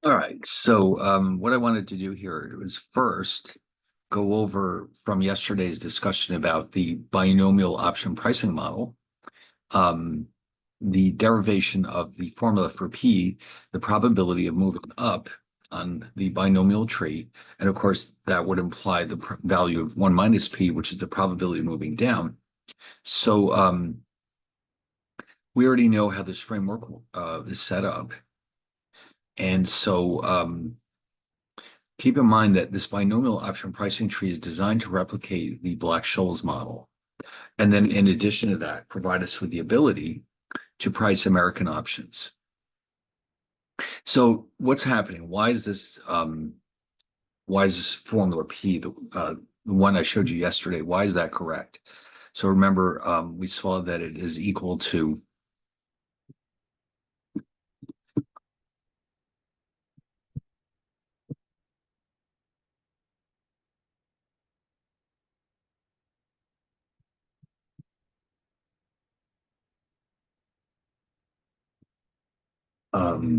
All right. So what I wanted to do here was first go over from yesterday's discussion about the binomial option pricing model, um, the derivation of the formula for P, the probability of moving up on the binomial tree. And of course, that would imply the value of 1 minus P, which is the probability of moving down. So we already know how this framework is set up. And so keep in mind that this binomial option pricing tree is designed to replicate the Black-Scholes model. And then in addition to that, provide us with the ability to price American options. So what's happening? Why is this formula P, the one I showed you yesterday, why is that correct? So remember, we saw that it is equal to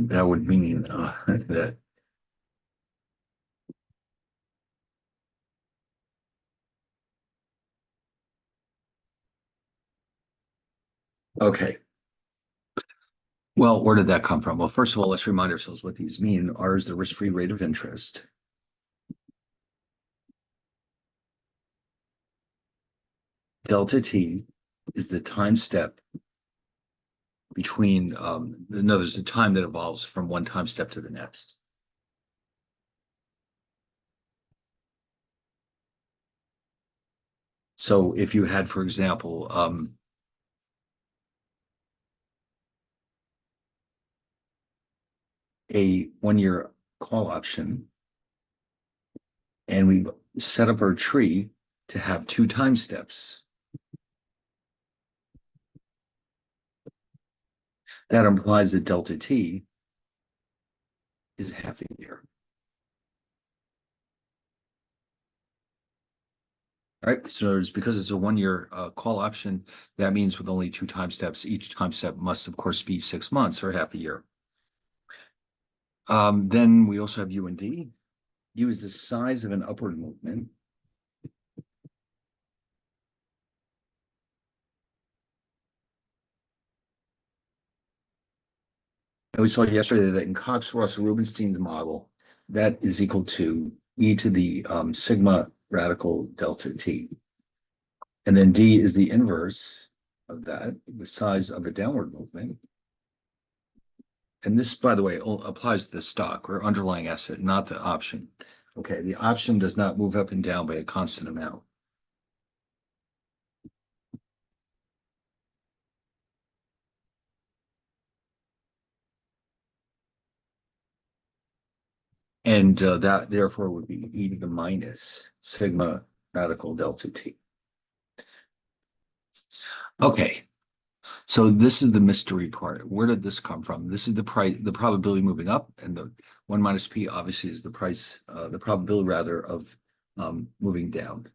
that would mean that okay. Well, where did that come from? Well, first of all, let's remind ourselves what these mean. R is the risk-free rate of interest. Delta T is the time step between, no, there's a time that evolves from one time step to the next. So if you had, for example, a 1-year call option, and we set up our tree to have 2 time steps, that implies that delta T is half a year. All right, so it's because it's a 1-year call option, that means with only 2 time steps, each time step must, of course, be 6 months or half a year. Then we also have U and D. U is the size of an upward movement. And we saw yesterday that in Cox-Russell-Rubinstein's model, that is equal to e to the sigma radical delta T. And then D is the inverse of that, the size of a downward movement. And this, by the way, applies to the stock or underlying asset, not the option. Okay, the option does not move up and down by a constant amount. And that therefore would be e to the minus sigma radical delta T. Okay, so this is the mystery part. Where did this come from? This is the price, the probability moving up, and the 1 minus P obviously is the price, the probability rather of moving down.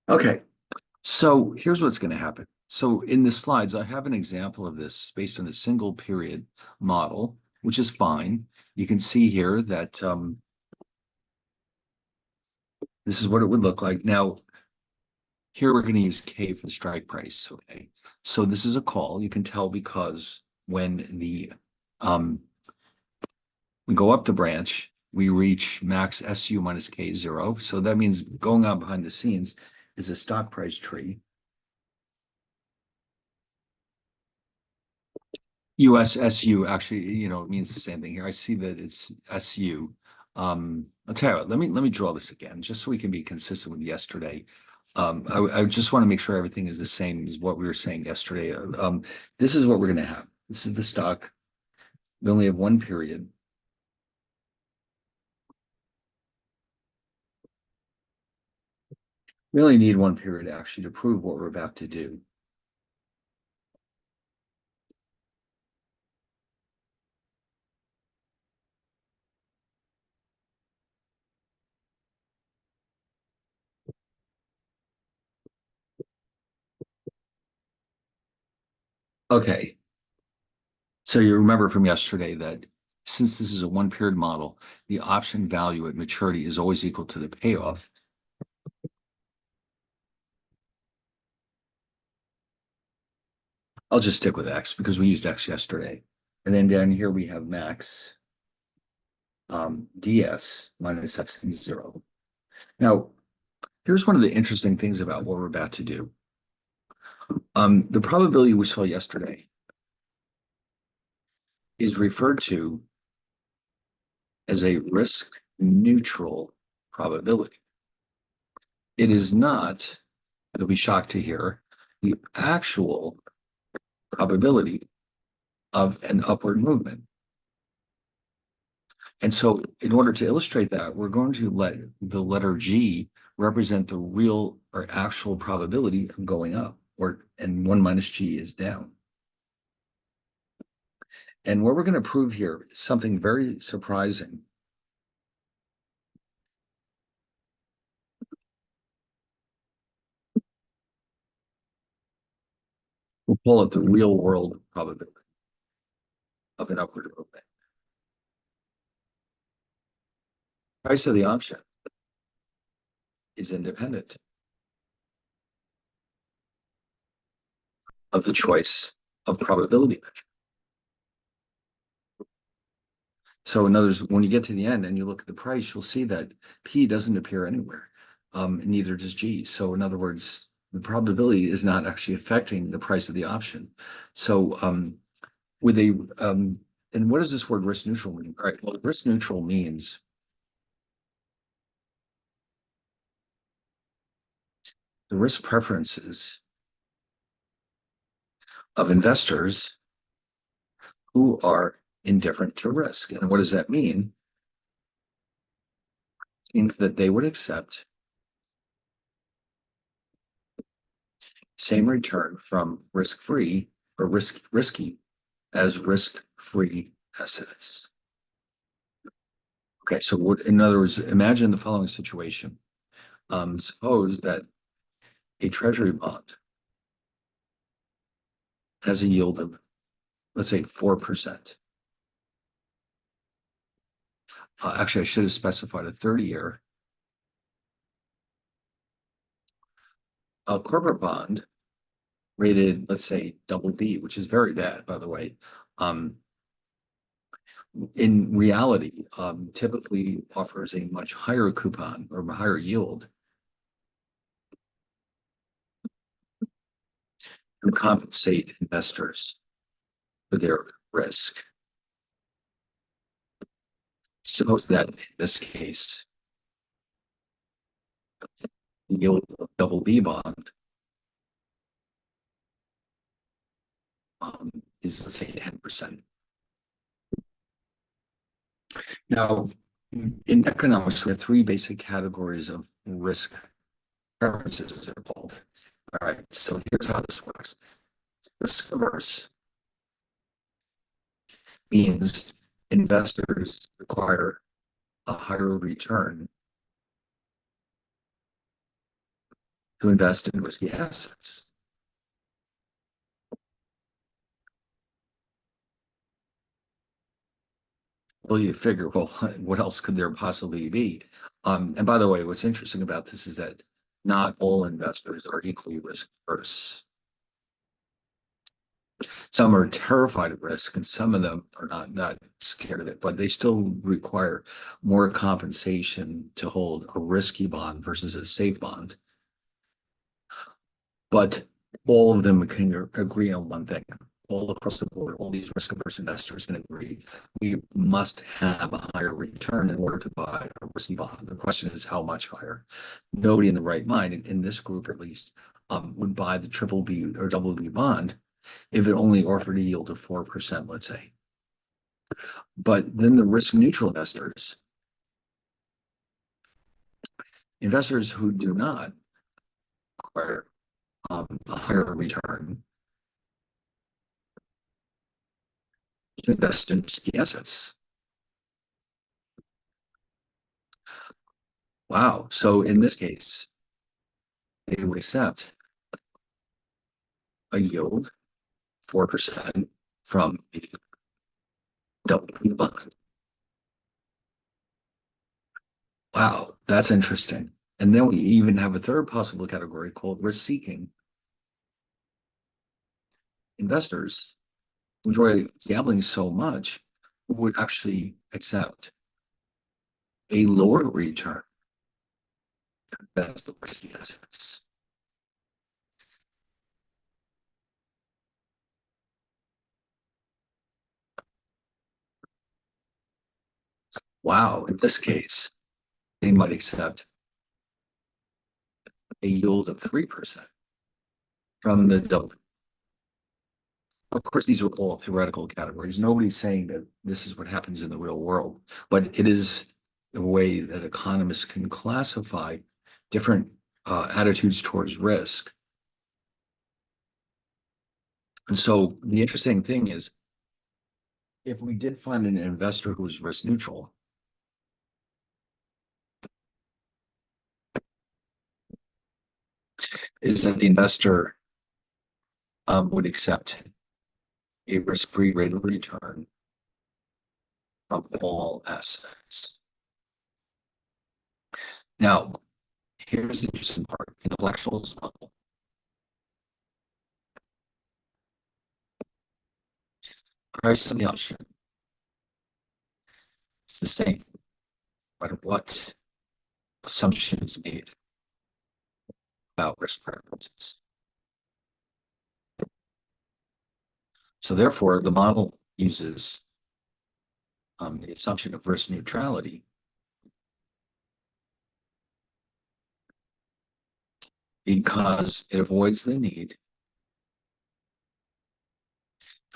Okay, so here's what's going to happen. So in the slides, I have an example of this based on a single period model, which is fine. You can see here that this is what it would look like. Now, here we're going to use K for the strike price. Okay, so this is a call. You can tell because when the we go up the branch, we reach max SU minus K0. So that means going on behind the scenes is a stock price tree. USSU actually, it means the same thing here. I see that it's SU. I'll tell you what, let me draw this again, just so we can be consistent with yesterday. I just want to make sure everything is the same as what we were saying yesterday. This is what we're going to have. This is the stock. We only have one period. We only need one period actually to prove what we're about to do. Okay, so you remember from yesterday that since this is a one period model, the option value at maturity is always equal to the payoff. I'll just stick with X because we used X yesterday. And then down here we have max ds minus X and 0. Now, here's one of the interesting things about what we're about to do. The probability we saw yesterday is referred to as a risk neutral probability. It is not, you'll be shocked to hear, the actual probability of an upward movement. And so in order to illustrate that, we're going to let the letter G represent the real or actual probability of going up, and 1 minus G is down. And what we're going to prove here is something very surprising. We'll call it the real world probability of an upward movement. Price of the option is independent of the choice of probability measure. So in other words, when you get to the end and you look at the price, you'll see that P doesn't appear anywhere. Neither does G. So in other words, the probability is not actually affecting the price of the option. So with a and what does this word risk neutral mean? All right, well, risk neutral means the risk preferences of investors who are indifferent to risk. And what does that mean? It means that they would accept same return from risk-free or risky as risk-free assets. Okay, so what, in other words, imagine the following situation. Suppose that a treasury bond has a yield of, let's say, 4%. Actually, I should have specified a 30-year. A corporate bond rated, let's say, double B, which is very bad, by the way. In reality, typically offers a much higher coupon or a higher yield to compensate investors for their risk. Suppose that in this case, the yield of double B bond is, let's say, 10%. Now, in economics, we have three basic categories of risk preferences, as they're called. All right, so here's how this works. Risk averse means investors require a higher return to invest in risky assets. Well, you figure, well, what else could there possibly be? And by the way, what's interesting about this is that not all investors are equally risk averse. Some are terrified of risk, and some of them are not scared of it, but they still require more compensation to hold a risky bond versus a safe bond. But all of them can agree on one thing. All across the board, all these risk averse investors can agree we must have a higher return in order to buy a risky bond. The question is how much higher. Nobody in the right mind, in this group at least, would buy the triple B or double B bond if it only offered a yield of 4%, let's say. But then the risk neutral investors who do not acquire a higher return, to invest in risky assets. Wow. So in this case, they would accept a yield 4% from the double bond. Wow, that's interesting. And then we even have a third possible category called risk-seeking investors who enjoy gambling so much who would actually accept a lower return. That's the risky assets. Wow, in this case, they might accept a yield of 3% from the double. Of course, these are all theoretical categories. Nobody's saying that this is what happens in the real world, but it is the way that economists can classify different attitudes towards risk. And so the interesting thing is, if we did find an investor who was risk neutral, is that the investor would accept a risk-free rate of return from all assets. Now, here's the interesting part. In the Black-Scholes model, price of the option is the same, no matter what assumption is made about risk preferences. So therefore, the model uses the assumption of risk neutrality because it avoids the need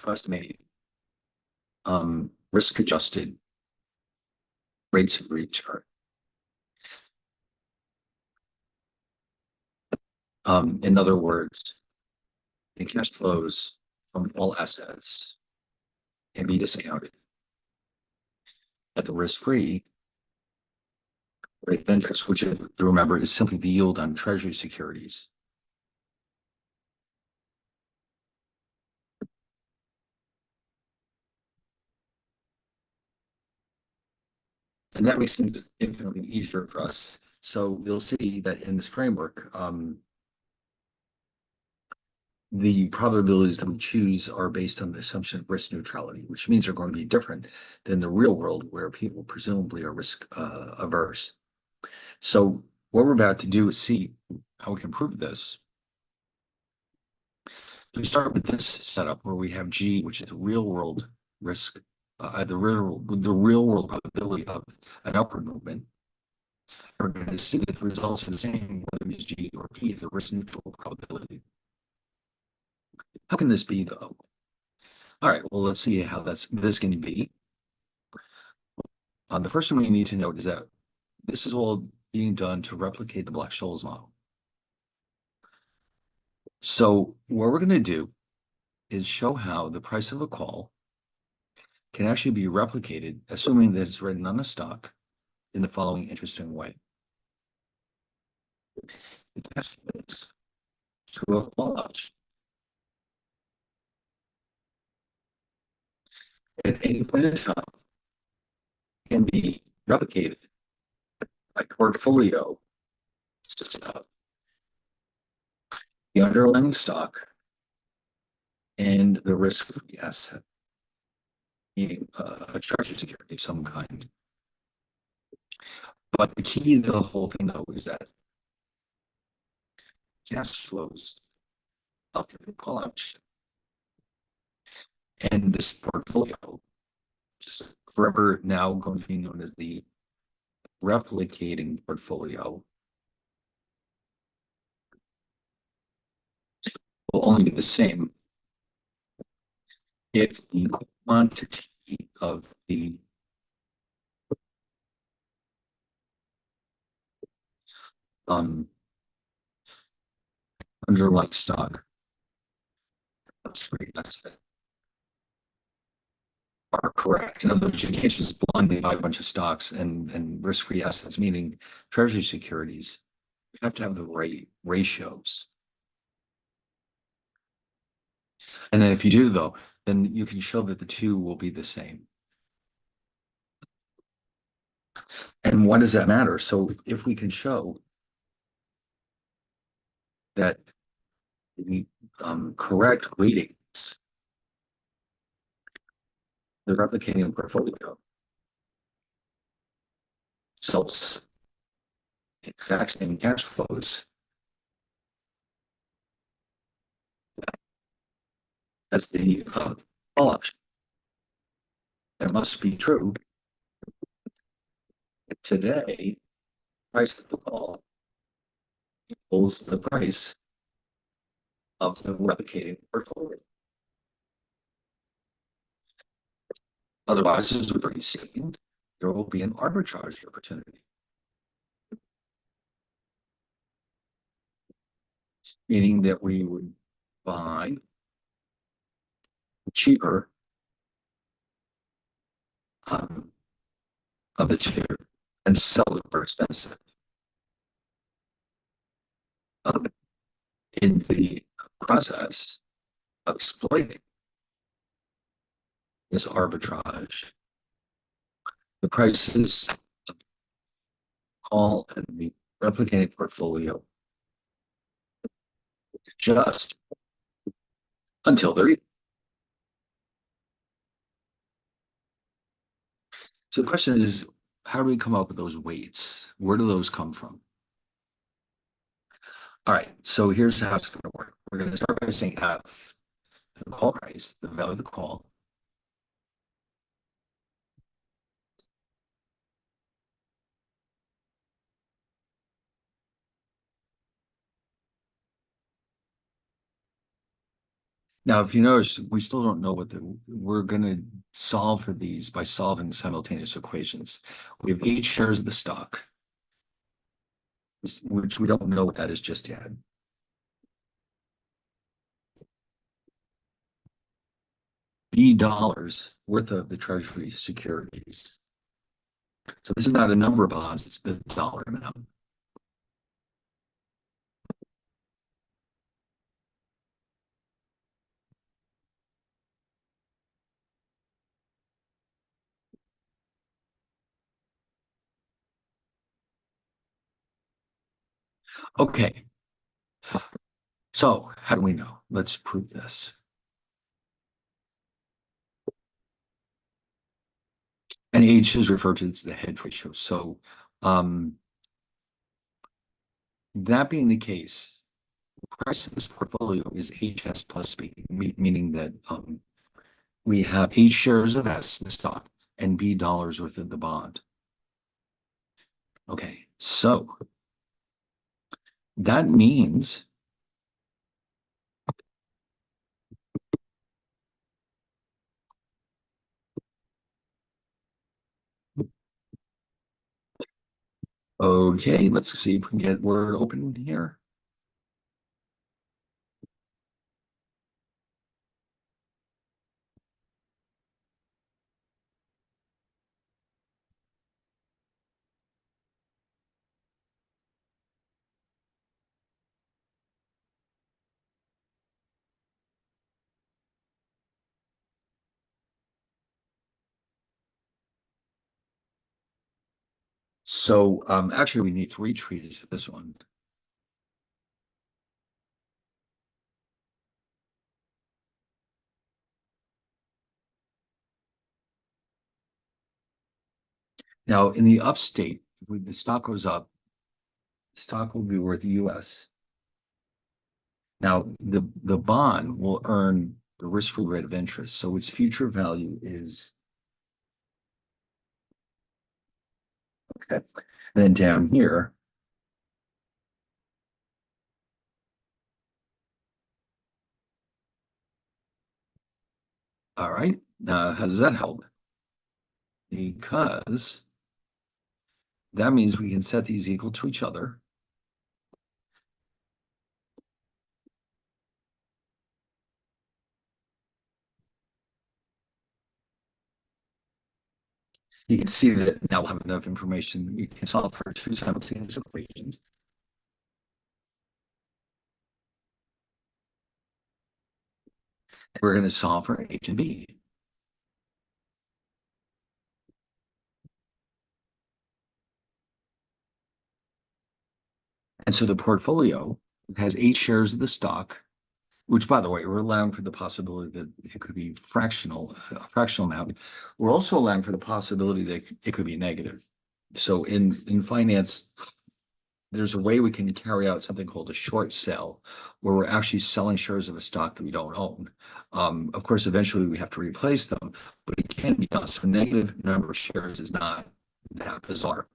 to estimate risk-adjusted rates of return. In other words, the cash flows from all assets can be discounted at the risk-free rate of interest, which, if you remember, is simply the yield on treasury securities. And that makes things infinitely easier for us. So you'll see that in this framework, the probabilities that we choose are based on the assumption of risk neutrality, which means they're going to be different than the real world where people presumably are risk averse. So what we're about to do is see how we can prove this. So we start with this setup where we have G, which is real world risk, the real world probability of an upward movement. We're going to see that the results are the same whether we use G or P, the risk neutral probability. How can this be though? All right, well, let's see how this can be. The first thing we need to note is that this is all being done to replicate the Black-Scholes model. So what we're going to do is show how the price of a call can actually be replicated, assuming that it's written on a stock in the following interesting way. The cash flows to a call option at any point in time can be replicated by portfolio consisting of the underlying stock and the risk-free asset, meaning a treasury security of some kind. But the key to the whole thing, though, is that cash flows of the call option and this portfolio, which is forever now going to be known as the replicating portfolio, will only be the same if the quantity of the underlying stock asset are correct. In other words, you can't just blindly buy a bunch of stocks and risk-free assets, meaning treasury securities. You have to have the right ratios. And then if you do though, then you can show that the two will be the same. And why does that matter? So if we can show that the correct weightings, the replicating portfolio results in exact same cash flows as the call option. It must be true that today, price of the call equals the price of the replicating portfolio. Otherwise, as we've already seen, there will be an arbitrage opportunity, meaning that we would buy cheaper um, of the two and sell it for expensive. Um, in the process of exploiting this arbitrage, the prices of call and the replicating portfolio adjust until they're equal. So the question is, how do we come up with those weights? Where do those come from? All right, so here's how it's going to work. We're going to start by saying F, the call price, the value of the call. Now, if you notice, we still don't know we're going to solve for these by solving simultaneous equations. We have 8 shares of the stock, which we don't know what that is just yet. B dollars worth of the treasury securities. So this is not a number of bonds, it's the dollar amount. Okay, so how do we know? Let's prove this. And H is referred to as the hedge ratio. So um, that being the case, the price of this portfolio is HS plus B, meaning that we have 8 shares of S, the stock, and B dollars worth of the bond. Okay, so that means okay, let's see if we can get Word open here. So actually we need 3 treaties for this one. Now in the upstate, if the stock goes up, the stock will be worth US. Now the bond will earn the risk-free rate of interest. So its future value is okay. And then down here, all right. How does that help? Because that means we can set these equal to each other. You can see that now we'll have enough information. We can solve for 2 simultaneous equations. We're going to solve for H and B. And so the portfolio has 8 shares of the stock, which, by the way, we're allowing for the possibility that it could be fractional, a fractional amount. We're also allowing for the possibility that it could be negative. So in finance, there's a way we can carry out something called a short sell, where we're actually selling shares of a stock that we don't own. Of course, eventually we have to replace them, but it can be done. So negative number of shares is not that bizarre.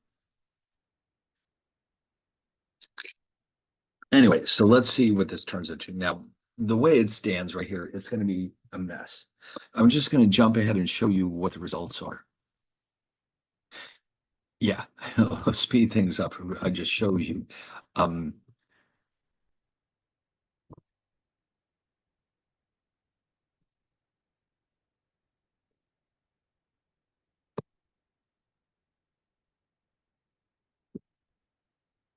Anyway, so let's see what this turns into. Now, the way it stands right here, it's going to be a mess. I'm just going to jump ahead and show you what the results are. Yeah, let's speed things up. I just showed you. Um,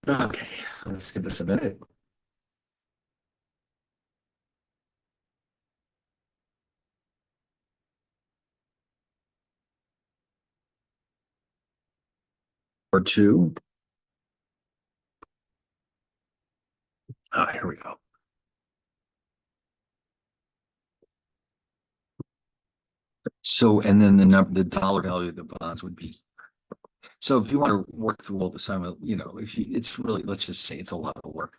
okay, let's give this a minute or two. Here we go. So, and then the dollar value of the bonds would be. So, if you want to work through all the time, if you, it's really, let's just say it's a lot of work,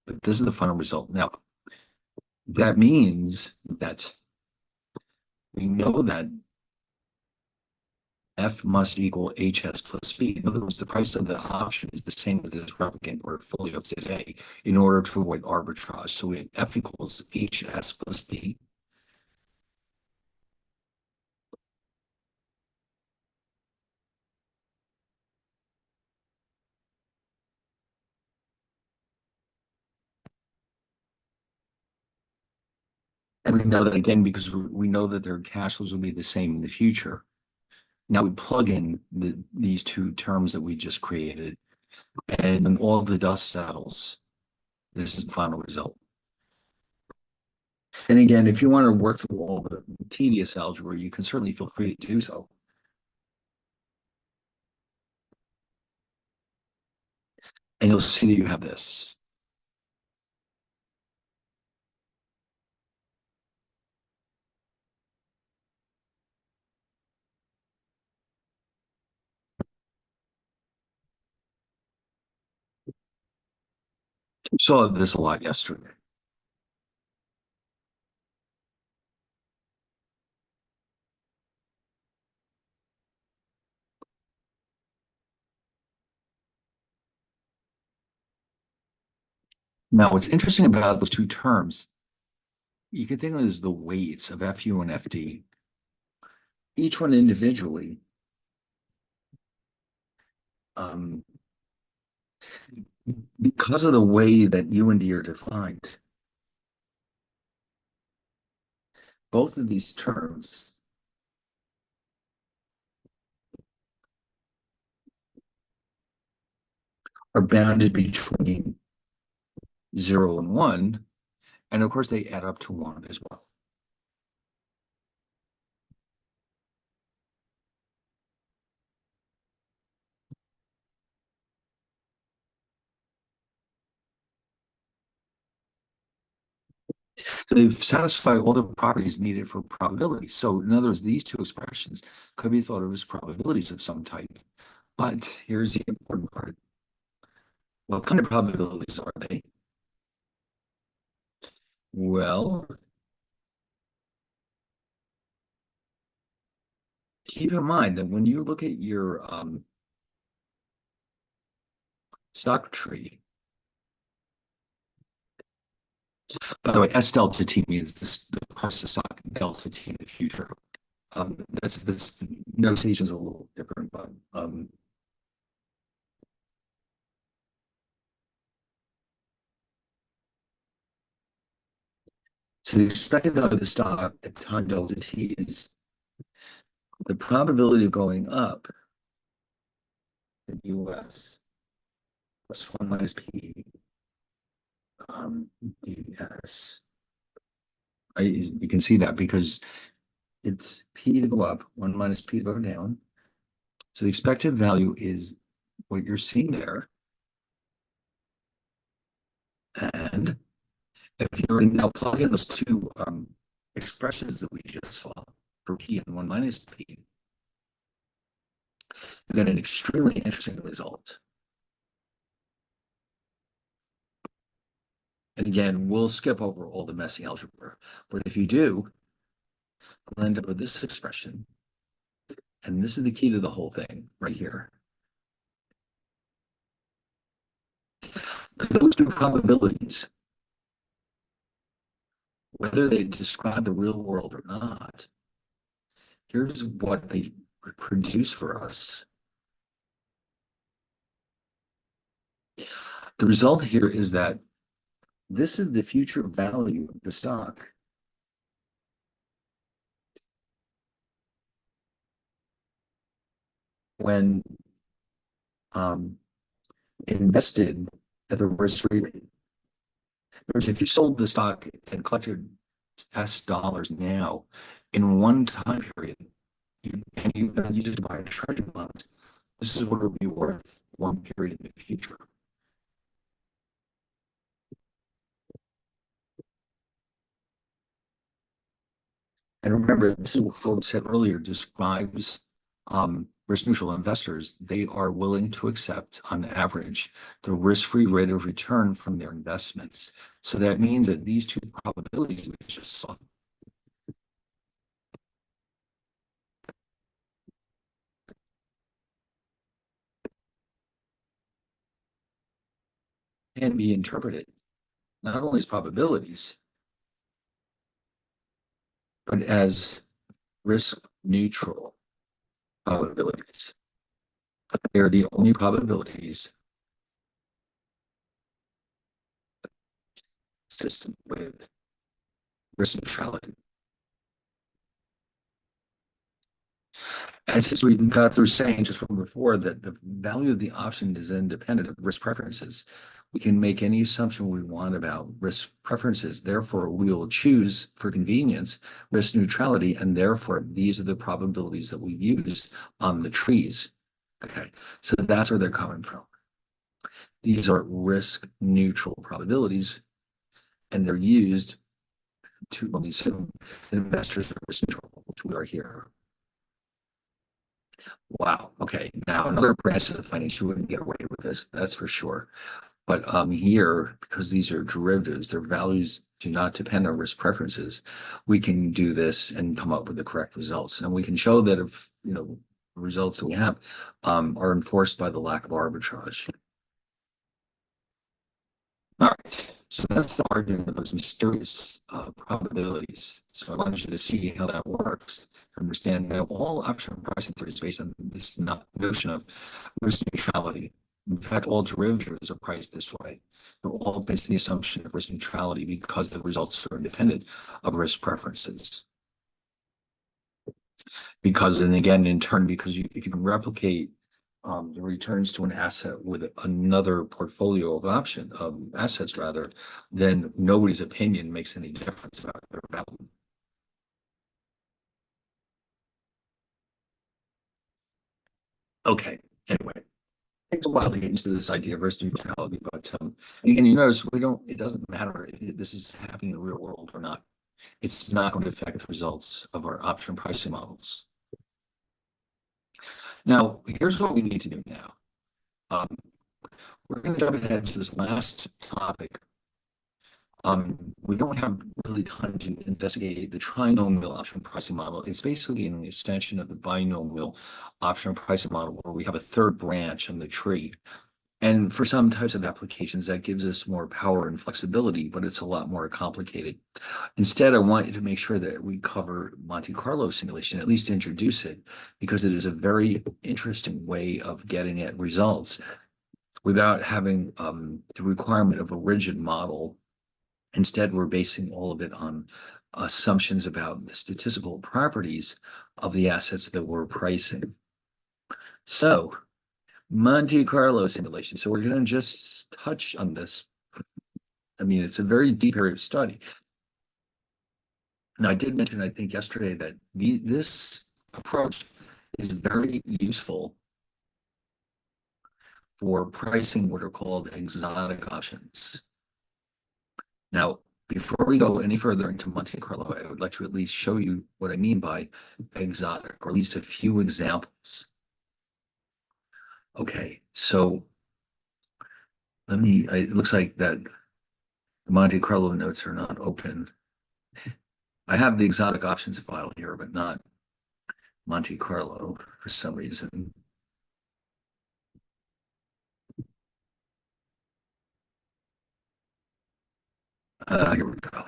but this is the final result. Now, that means that we know that F must equal HS plus B. In other words, the price of the option is the same as this replicant portfolio today in order to avoid arbitrage. So we have F equals HS plus B. And we know that again because we know that their cash flows will be the same in the future. Now we plug in these two terms that we just created, and when all the dust settles, this is the final result. And again, if you want to work through all the tedious algebra, you can certainly feel free to do so. And you'll see that you have this. We saw this a lot yesterday. Now, what's interesting about those two terms, you can think of it as the weights of FU and FD. Each one individually, um, because of the way that U and D are defined, both of these terms are bounded between 0 and 1, and of course they add up to 1 as well. They satisfy all the properties needed for probability. So in other words, these two expressions could be thought of as probabilities of some type. But here's the important part. What kind of probabilities are they? Well, keep in mind that when you look at your stock tree, by the way, S delta T means the price of stock delta T in the future. That's notation is a little different, but so the expected value of the stock at time delta T is the probability of going up in US plus 1 minus P DS You can see that because it's P to go up, one minus P to go down. So the expected value is what you're seeing there. And if you're now plug in those two expressions that we just saw for P and one minus P, you get an extremely interesting result. And again, we'll skip over all the messy algebra, but if you do, we'll end up with this expression. And this is the key to the whole thing right here. Those two probabilities, whether they describe the real world or not, here's what they produce for us. The result here is that this is the future value of the stock. When invested at the risk-free rate. If you sold the stock and collected S dollars now in one time period, and you use it to buy a treasury bonds, this is what it would be worth one period in the future. And remember, this is what Ford said earlier, describes risk neutral investors. They are willing to accept, on average, the risk-free rate of return from their investments. So that means that these two probabilities we just saw can be interpreted not only as probabilities, but as risk neutral probabilities. They are the only probabilities consistent with risk neutrality. And since we got through saying just from before that the value of the option is independent of risk preferences, we can make any assumption we want about risk preferences. Therefore, we will choose for convenience risk neutrality, and therefore these are the probabilities that we use on the trees. Okay, so that's where they're coming from. These are risk neutral probabilities, and they're used to assume that investors are risk neutral, which we are here. Wow. Okay. Now another branch of the finance, you wouldn't get away with this, that's for sure. But here, because these are derivatives, their values do not depend on risk preferences. We can do this and come up with the correct results. And we can show that if, the results that we have are enforced by the lack of arbitrage. All right. So that's the argument of those mysterious probabilities. So I wanted you to see how that works. Understand that all option pricing theory is based on this notion of risk neutrality. In fact, all derivatives are priced this way. They're all based on the assumption of risk neutrality because the results are independent of risk preferences. Because, and again, in turn, because if you can replicate the returns to an asset with another portfolio of assets rather, then nobody's opinion makes any difference about their value. Okay, anyway, it takes a while to get used to this idea of risk neutrality, but and you notice it doesn't matter if this is happening in the real world or not. It's not going to affect the results of our option pricing models. Now, here's what we need to do now. We're going to jump ahead to this last topic. We don't have really time to investigate the trinomial option pricing model. It's basically an extension of the binomial option pricing model where we have a third branch on the tree. And for some types of applications, that gives us more power and flexibility, but it's a lot more complicated. Instead, I want you to make sure that we cover Monte Carlo simulation, at least introduce it, because it is a very interesting way of getting at results without having the requirement of a rigid model. Instead, we're basing all of it on assumptions about the statistical properties of the assets that we're pricing. So, Monte Carlo simulation. So we're going to just touch on this. I mean, it's a very deep area of study. And I did mention, I think yesterday, that this approach is very useful for pricing what are called exotic options. Now, before we go any further into Monte Carlo, I would like to at least show you what I mean by exotic, or at least a few examples. Okay, so it looks like that the Monte Carlo notes are not open. I have the exotic options file here, but not Monte Carlo for some reason. Here we go.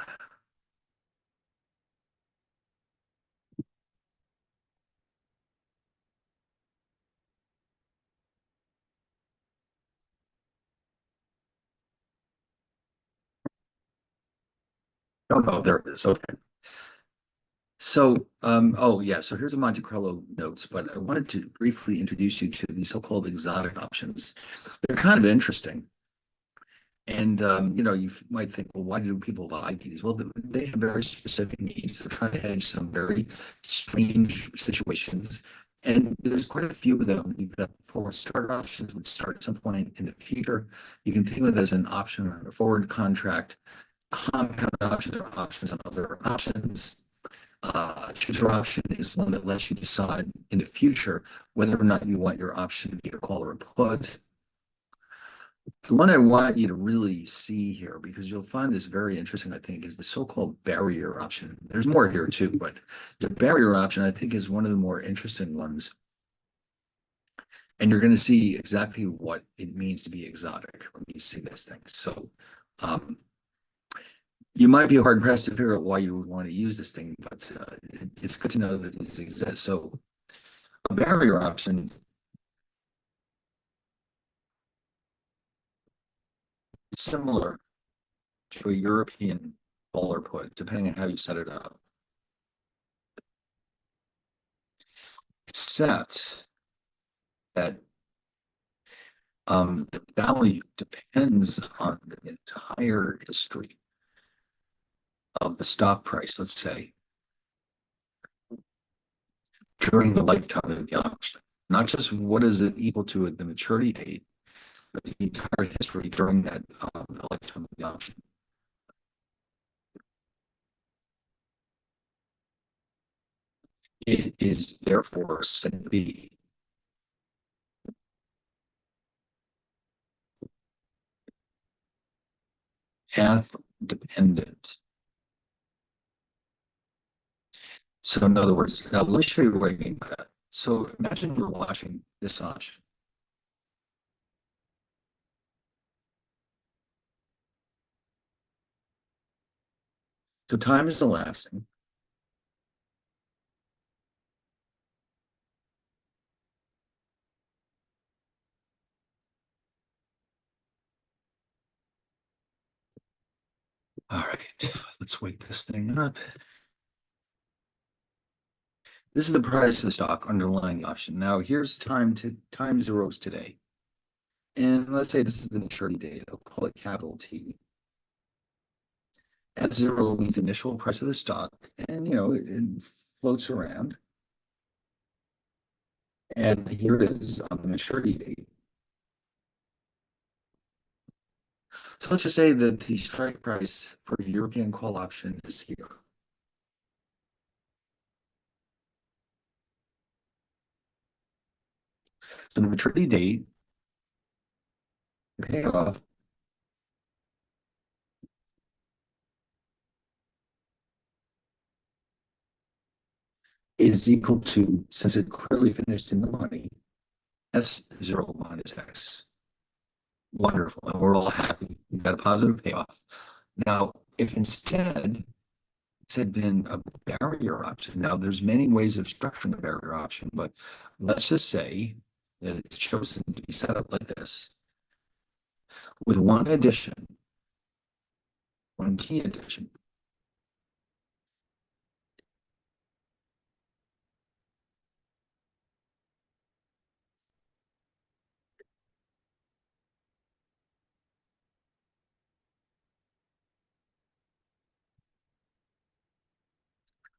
Oh, no, there it is. Okay. So, oh yeah, so here's the Monte Carlo notes, but I wanted to briefly introduce you to the so-called exotic options. They're kind of interesting. And you might think, well, why do people buy these? Well, they have very specific needs. They're trying to hedge some very strange situations. And there's quite a few of them. You've got forward start options, which start at some point in the future. You can think of it as an option on a forward contract. Compound options are options on other options. Future option is one that lets you decide in the future whether or not you want your option to be a call or a put. The one I want you to really see here, because you'll find this very interesting, I think, is the so-called barrier option. There's more here too, but the barrier option, I think, is one of the more interesting ones. And you're going to see exactly what it means to be exotic when you see this thing. So um, you might be hard pressed to figure out why you would want to use this thing, but it's good to know that these exist. So a barrier option is similar to a European dollar put, depending on how you set it up, except that the value depends on the entire history of the stock price, let's say, during the lifetime of the option. Not just what is it equal to at the maturity date, but the entire history during that the lifetime of the option. It is therefore said to be path dependent. So in other words, now let me show you what I mean by that. So imagine you're watching this option. So time is elapsing. All right, let's wake this thing up. This is the price of the stock underlying the option. Now here's time zeros today. And let's say this is the maturity date. I'll call it capital T. At zero means the initial price of the stock, and it floats around. And here it is on the maturity date. So let's just say that the strike price for a European call option is here. So the maturity date, the payoff, is equal to, since it clearly finished in the money, S0 minus X. Wonderful. And we're all happy. We got a positive payoff. Now, if instead this had been a barrier option, now there's many ways of structuring a barrier option, but let's just say that it's chosen to be set up like this, with one addition, one key addition.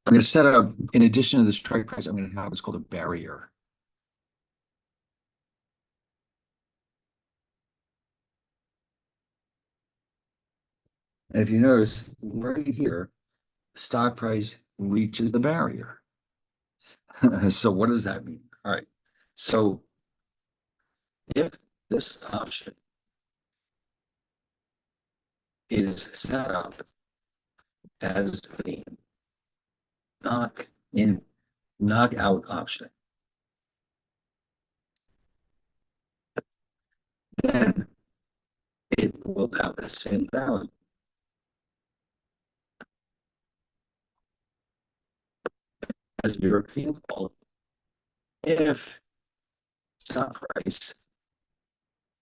I'm going to set up, in addition to the strike price, I'm going to have what's called a barrier. And if you notice right here, stock price reaches the barrier. So what does that mean? All right. So if this option is set up as a knock in knockout option, then it will have the same value as European gold if stock price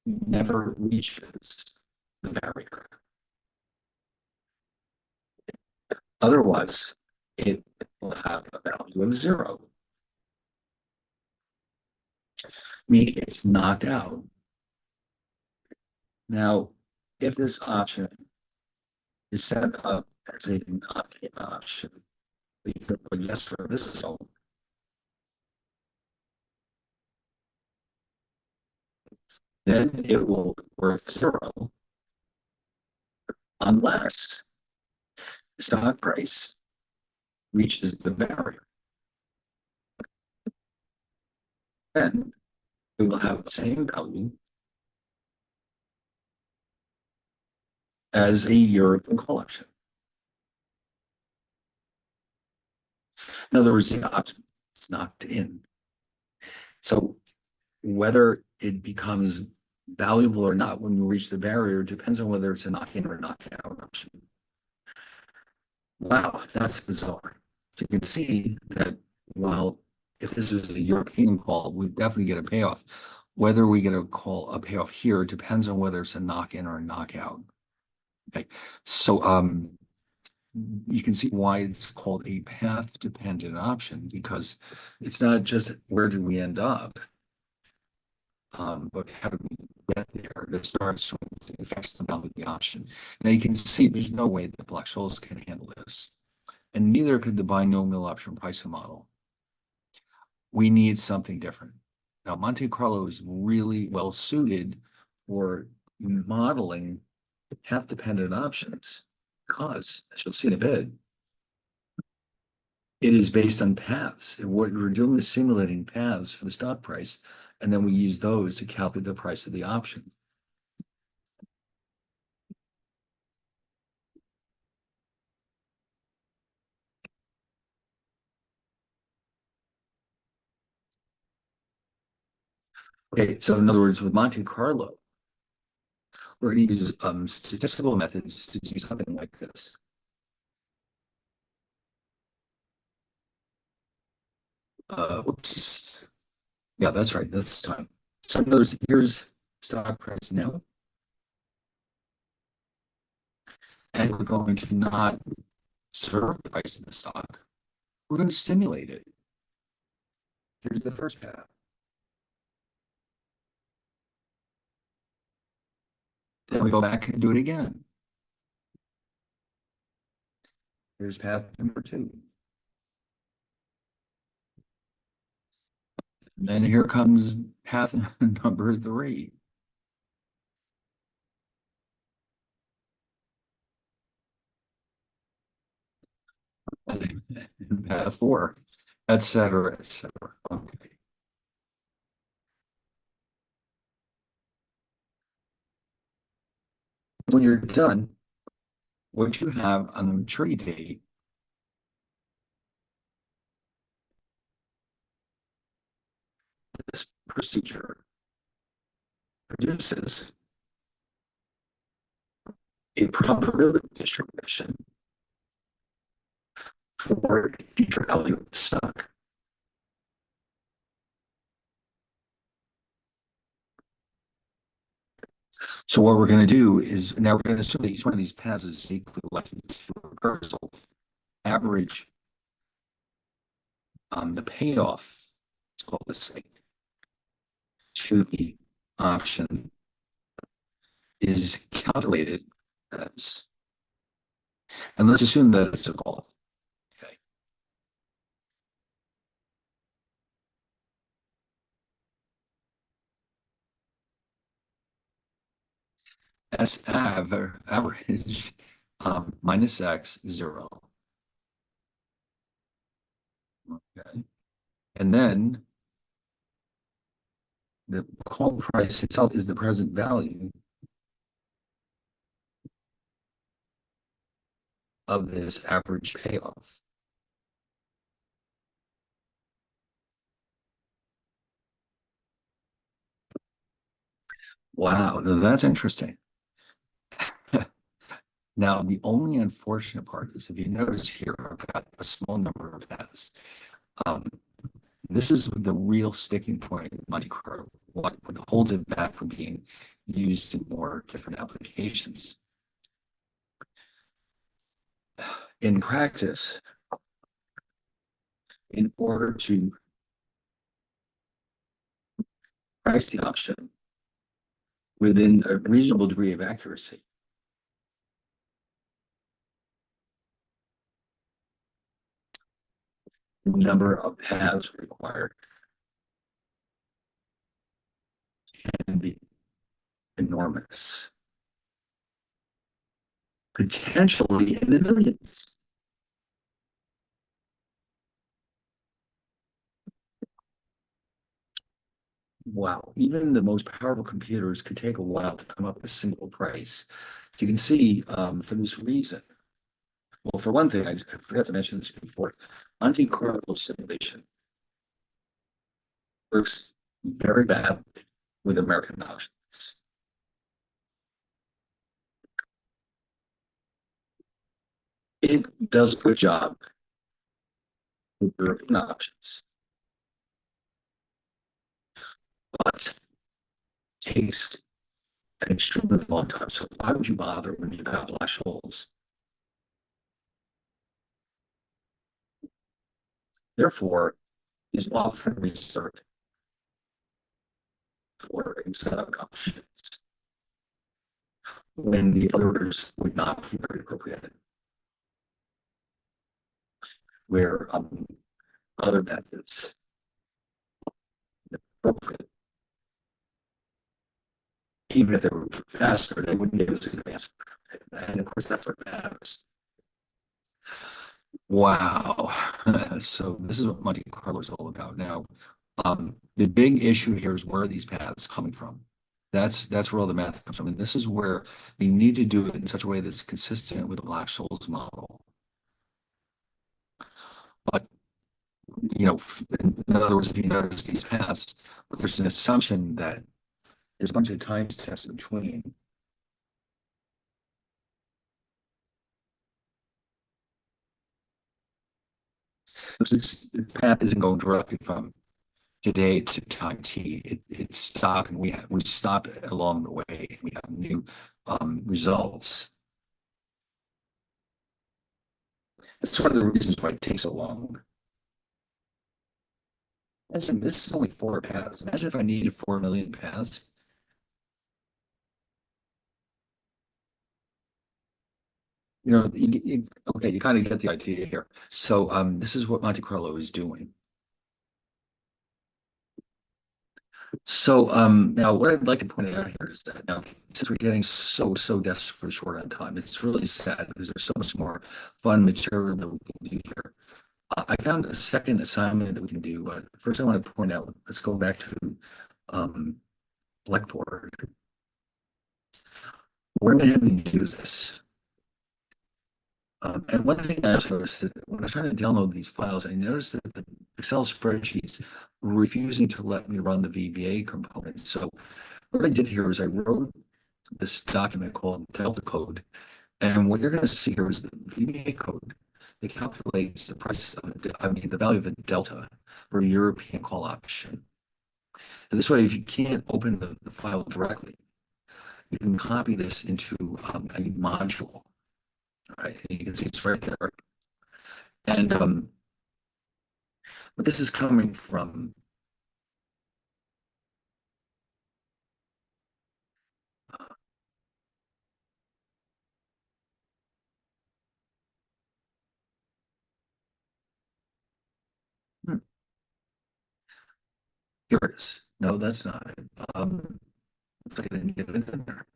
never reaches the barrier. Otherwise, it will have a value of zero, meaning it's knocked out. Now, if this option is set up as a knock-in option, we can put yes for this result. Then it will be worth zero unless the stock price reaches the barrier. Then it will have the same value as a European call option. In other words, the option is knocked in. So whether it becomes valuable or not when you reach the barrier depends on whether it's a knock-in or knockout option. Wow, that's bizarre. So you can see that while if this was a European call, we definitely get a payoff. Whether we get a payoff here depends on whether it's a knock-in or a knockout. Okay, so you can see why it's called a path-dependent option because it's not just where did we end up, but how did we get there? That starts to affect the value of the option. Now you can see there's no way that Black-Scholes can handle this, and neither could the binomial option pricing model. We need something different. Now, Monte Carlo is really well suited for modeling path-dependent options because, as you'll see in a bit, it is based on paths. And what we're doing is simulating paths for the stock price, and then we use those to calculate the price of the option. Okay, so in other words, with Monte Carlo, we're going to use statistical methods to do something like this. Oops. Yeah, that's right. That's time. So in other words, here's stock price now, and we're going to not observe the price of the stock. We're going to simulate it. Here's the first path. Then we go back and do it again. Here's path number 2. And then here comes path number 3. And path 4, et cetera, et cetera. Okay. When you're done, what you have on the maturity date this procedure produces a probability distribution for the future value of the stock. So what we're going to do is now we're going to assume that each one of these paths is equally likely to occur. So average the payoff, let's call this say, to the option is calculated as, and let's assume that it's a call. Okay. S average minus X 0. Okay. And then the call price itself is the present value of this average payoff. Wow, that's interesting. Now, the only unfortunate part is if you notice here, I've got a small number of paths. Um, this is the real sticking point in Monte Carlo, what holds it back from being used in more different applications. In practice, in order to price the option within a reasonable degree of accuracy, the number of paths required can be enormous, potentially in the millions. Wow, even the most powerful computers could take a while to come up with a single price. You can see for this reason. Well, for one thing, I forgot to mention this before. Monte Carlo simulation works very bad with American options. It does a good job with European options, but takes an extremely long time. So why would you bother when you've got black holes? Therefore, is often reserved for exotic options when the others would not be very appropriate, where other methods appropriate. Even if they were faster, they wouldn't get as advanced. And of course, that's what matters. Wow. So this is what Monte Carlo is all about. Now, the big issue here is where are these paths coming from? That's where all the math comes from. And this is where you need to do it in such a way that's consistent with the Black-Scholes model. But, in other words, if you notice these paths, there's an assumption that there's a bunch of time steps in between. The path isn't going directly from today to time t. It's stopping. We stop along the way. We have new results. It's one of the reasons why it takes so long. Imagine this is only 4 paths. Imagine if I needed 4 million paths. Okay, you kind of get the idea here. So this is what Monte Carlo is doing. So now what I'd like to point out here is that now since we're getting so desperately short on time, it's really sad because there's so much more fun material that we can do here. I found a second assignment that we can do, but first I want to point out, let's go back to um, Blackboard. We're going to use this. And one thing I also noticed that when I was trying to download these files, I noticed that the Excel spreadsheets were refusing to let me run the VBA components. So what I did here is I wrote this document called Delta code. And what you're going to see here is the VBA code that calculates the price of, the value of a delta for a European call option. So this way, if you can't open the file directly, you can copy this into a module, right? And you can see it's right there. And but this is coming from hmm, here it is. No, that's not it. Looks like I didn't get it in there.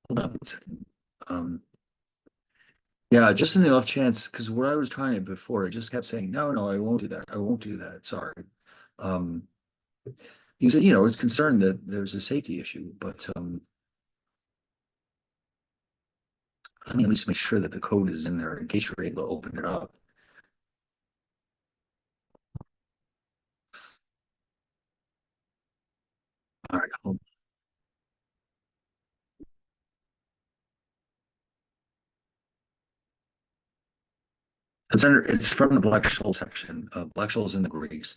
Hold on 1 second. Um, yeah, just in the off chance, because what I was trying it before, it just kept saying, no, no, I won't do that. I won't do that. Sorry. Um, he said, it's concerned that there's a safety issue, but let me at least make sure that the code is in there in case you're able to open it up. All right, hold it's from the Black Scholes section. Black Scholes in the Greeks.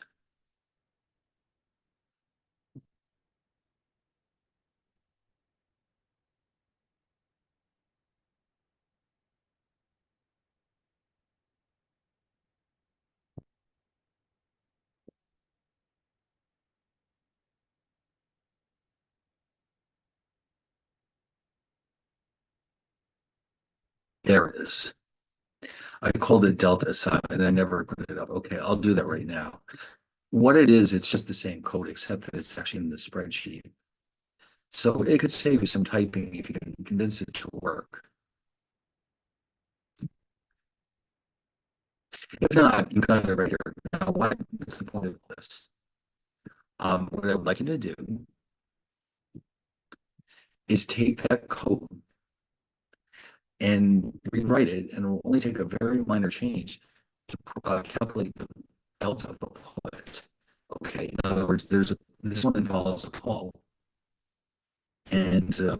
There it is. I called it Delta assignment and I never put it up. Okay, I'll do that right now. What it is, it's just the same code, except that it's actually in the spreadsheet. So it could save you some typing if you can convince it to work. If not, you got it right here. Now, what's the point of this? What I would like you to do is take that code and rewrite it, and it will only take a very minor change to calculate the delta of the put. Okay, in other words, this one involves a call, and there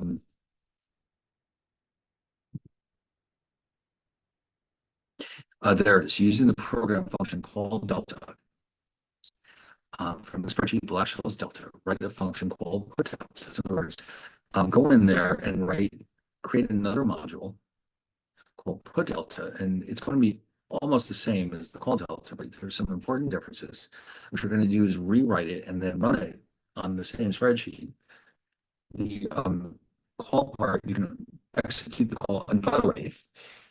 it is, using the program function called delta. From the spreadsheet Black-Scholes delta, write a function called put delta. So in other words, go in there and create another module called put delta, and it's going to be almost the same as the call delta, but there's some important differences. What you're going to do is rewrite it and then run it on the same spreadsheet. The call part, you can execute the call. And by the way,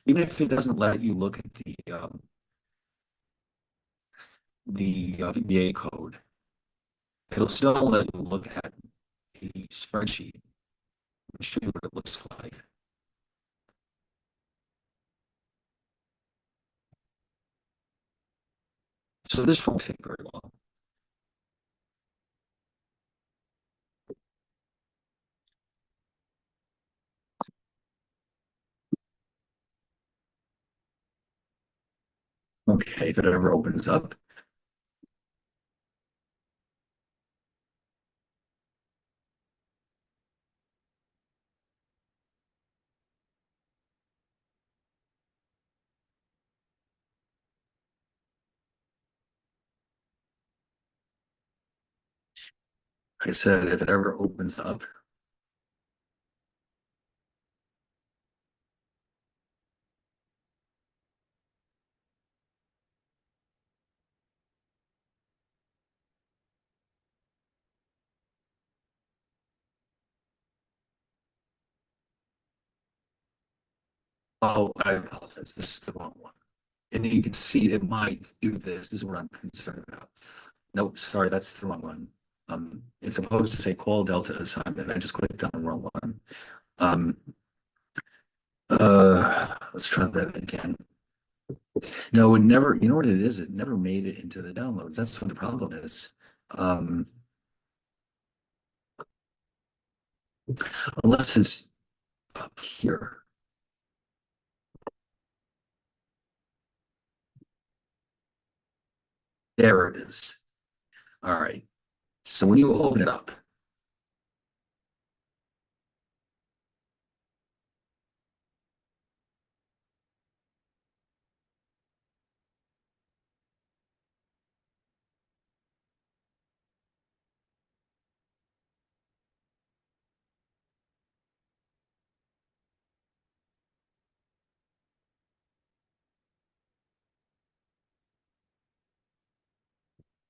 even if it doesn't let you look at the VBA code, it'll still let you look at the spreadsheet and show you what it looks like. So this won't take very long. Okay, if it ever opens up. I said if it ever opens up. Oh, I apologize. This is the wrong one. And you can see it might do this. This is what I'm concerned about. Nope, sorry, that's the wrong one. It's supposed to say call delta assignment. I just clicked on the wrong one. Let's try that again. No, it never, you know what it is? It never made it into the downloads. That's what the problem is. Um, unless it's up here. There it is. All right. So when you open it up,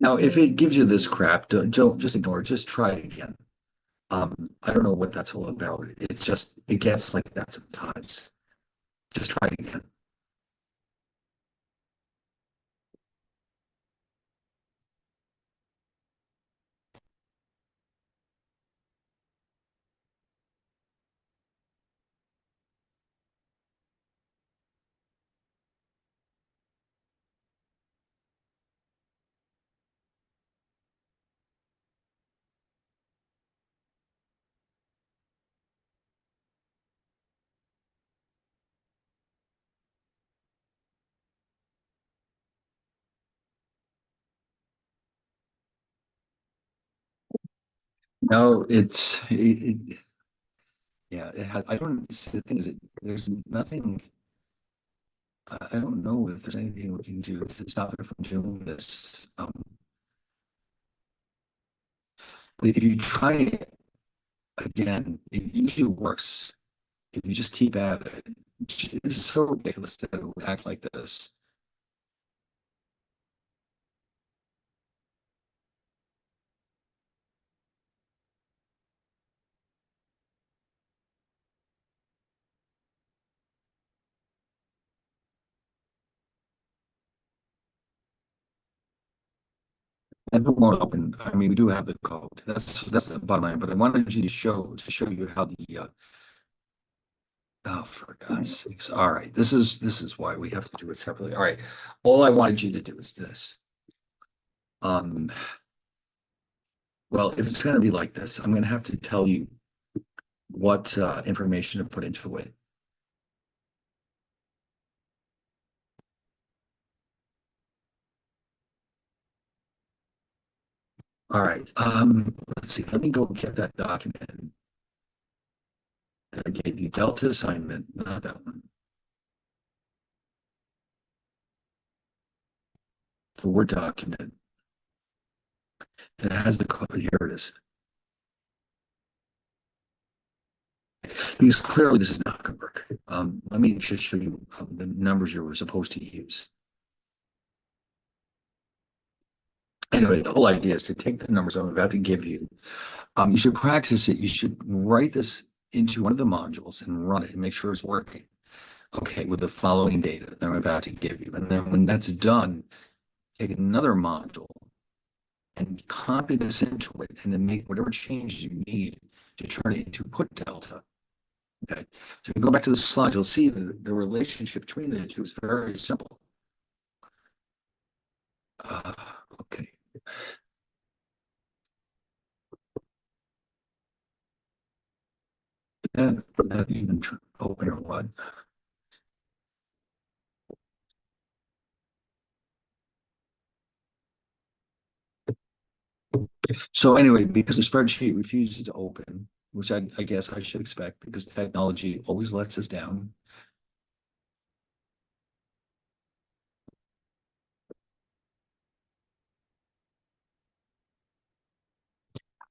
now if it gives you this crap, don't just ignore it. Just try it again. I don't know what that's all about. It's just it gets like that sometimes. Just try it again. No, yeah, it has, I don't, see, the thing is, there's nothing, I don't know if there's anything we can do to stop it from doing this. But if you try it again, it usually works. If you just keep at it, this is so ridiculous that it would act like this. And it won't open. I mean, we do have the code. That's the bottom line. But I wanted you to show you how the oh, for God's sakes. All right. This is why we have to do it separately. All right. All I wanted you to do is this. Um, well, if it's gonna be like this, I'm gonna have to tell you what information to put into it. All right. Let's see. Let me go get that document that I gave you. Delta assignment, not that one. The Word document that has the code. Here it is. Because clearly this is not going to work. Let me just show you the numbers you were supposed to use. Anyway, the whole idea is to take the numbers I'm about to give you. You should practice it. You should write this into one of the modules and run it and make sure it's working. Okay, with the following data that I'm about to give you. And then when that's done, take another module and copy this into it and then make whatever changes you need to turn it into put delta. Okay, so if you go back to the slide, you'll see the relationship between the two is very simple. Uh, okay. And that even open or what? So anyway, because the spreadsheet refuses to open, which I guess I should expect because technology always lets us down.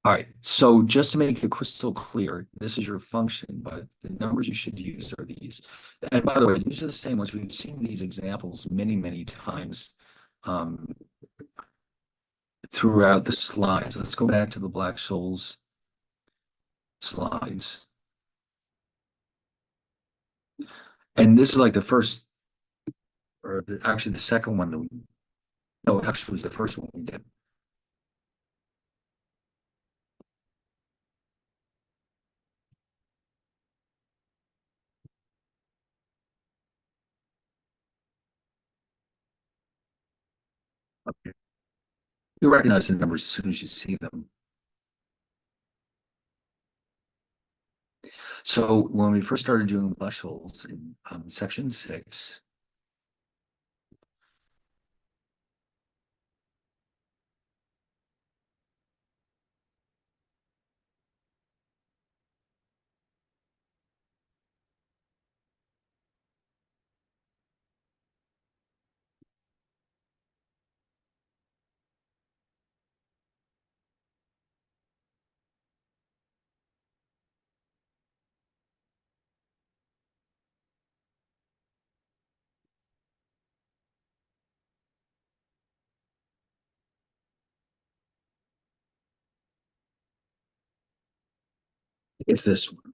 All right. So just to make it crystal clear, this is your function, but the numbers you should use are these. And by the way, these are the same ones. We've seen these examples many, many times um, throughout the slides. Let's go back to the Black Scholes slides. And this is like the first, or actually the second one that we, no, actually it was the first one we did. You recognize the numbers as soon as you see them. So when we first started doing blush holes in section 6, it's this one,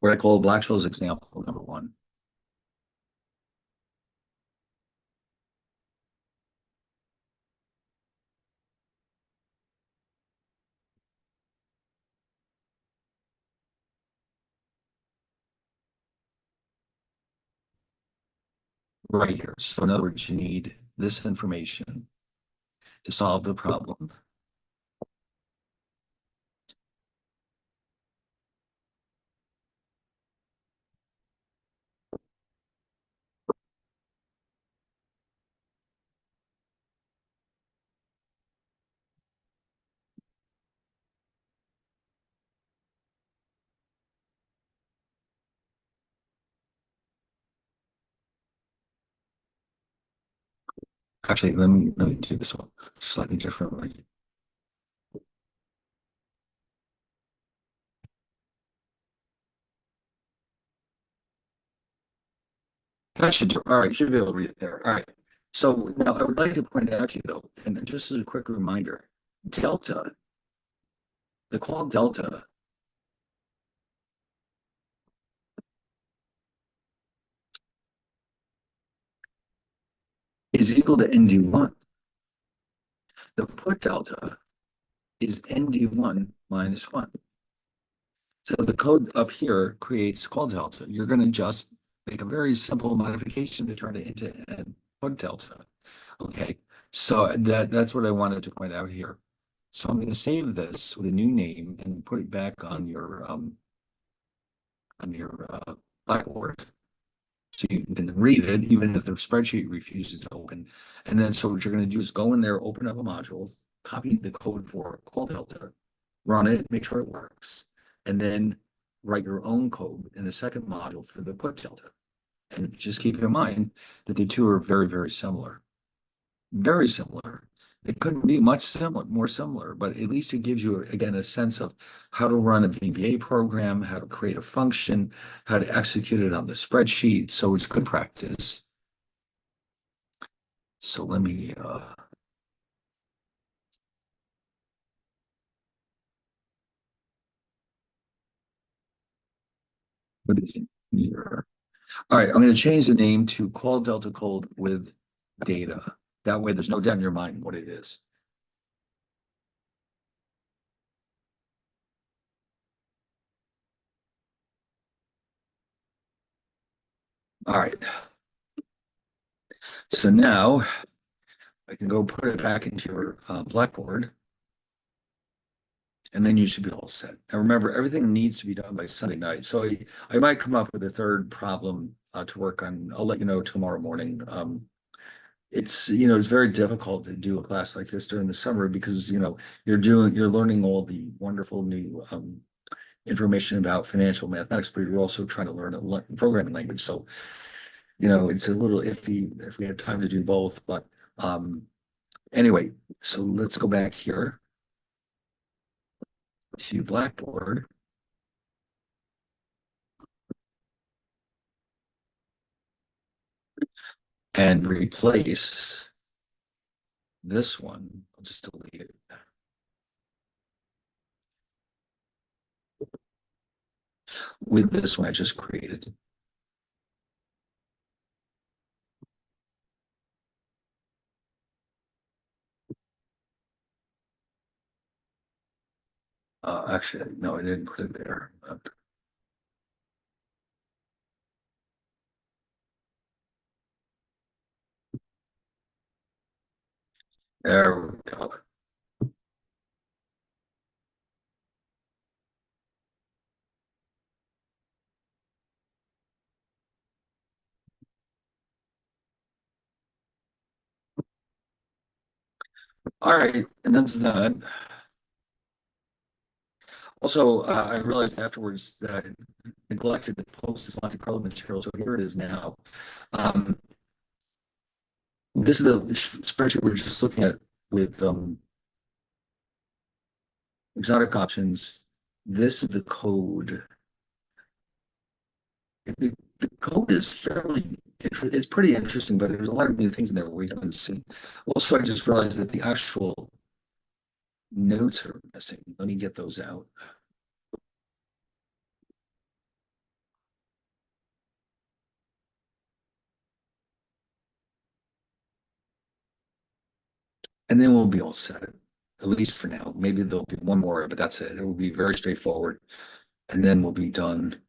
what I call Black Scholes example number 1. Right here. So in other words, you need this information to solve the problem. Actually, let me do this one slightly differently. That should do. All right, you should be able to read it there. All right. So now I would like to point out to you though, and just as a quick reminder, delta, the call delta is equal to ND1. The put delta is ND1 minus 1. So the code up here creates call delta. You're going to just make a very simple modification to turn it into a put delta. Okay. So that's what I wanted to point out here. So I'm going to save this with a new name and put it back on your blackboard so you can read it, even if the spreadsheet refuses to open. And then so what you're going to do is go in there, open up a module, copy the code for call delta, run it, make sure it works, and then write your own code in the second module for the put delta. And just keep in mind that the two are very, very similar. Very similar. It couldn't be much similar, more similar, but at least it gives you, again, a sense of how to run a VBA program, how to create a function, how to execute it on the spreadsheet. So it's good practice. So let me, what is it here? All right, I'm going to change the name to call Delta Cold with data. That way there's no doubt in your mind what it is. All right. So now I can go put it back into your Blackboard, and then you should be all set. Now remember, everything needs to be done by Sunday night. So I might come up with a third problem to work on. I'll let you know tomorrow morning. It's very difficult to do a class like this during the summer because you're learning all the wonderful new information about financial mathematics, but you're also trying to learn a programming language. So it's a little iffy if we have time to do both. But anyway, so let's go back here to Blackboard and replace this one. I'll just delete it with this one I just created. Actually, no, I didn't put it there. There we go. All right, and that's that. Also, I realized afterwards that I neglected to post this Monte Carlo material, so here it is now. Um, this is the spreadsheet we are just looking at with exotic options. This is the code. The code is it's pretty interesting, but there's a lot of new things in there we haven't seen. Also, I just realized that the actual notes are missing. Let me get those out. And then we'll be all set, at least for now. Maybe there'll be one more, but that's it. It will be very straightforward. And then we'll be done.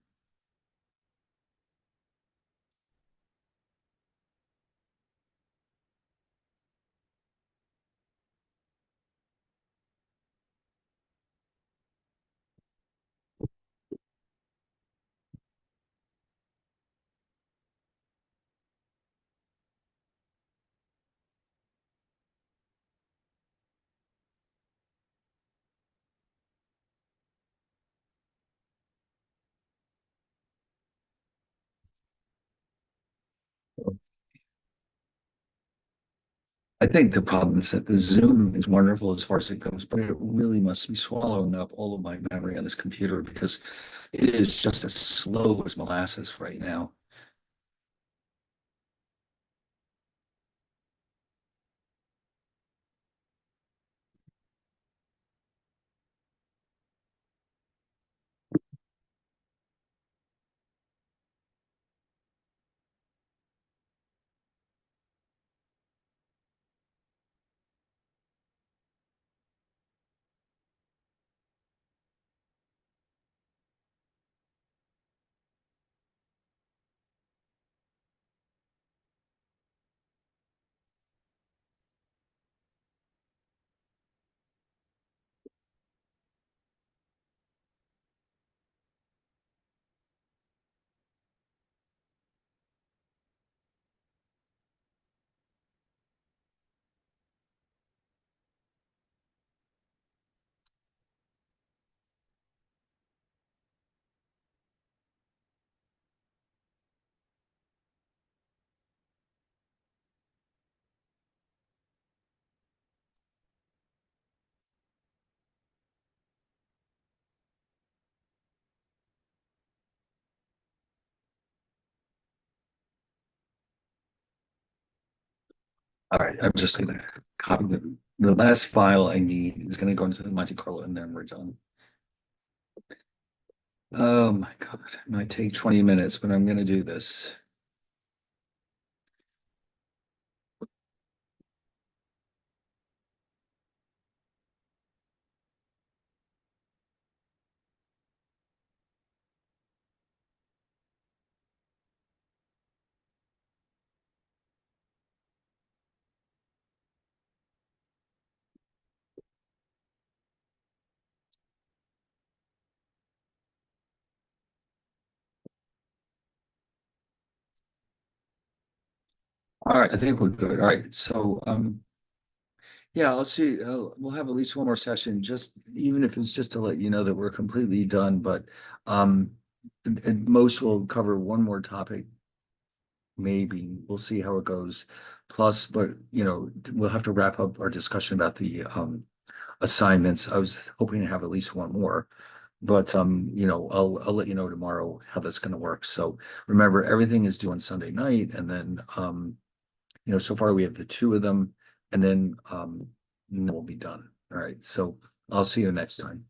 I think the problem is that the Zoom is wonderful as far as it goes, but it really must be swallowing up all of my memory on this computer because it is just as slow as molasses right now. All right, I'm just gonna copy the last file I need is gonna go into the Monte Carlo and then we're done. Oh my God, it might take 20 minutes, but I'm gonna do this. All right, I think we're good. All right, so yeah, I'll see. We'll have at least one more session, just even if it's just to let you know that we're completely done. But um, at most we'll cover one more topic, maybe. We'll see how it goes. Plus, but we'll have to wrap up our discussion about the assignments. I was hoping to have at least one more, but I'll let you know tomorrow how that's going to work. So remember, everything is due on Sunday night, and then so far we have the two of them, and then we'll be done. All right. So I'll see you next time.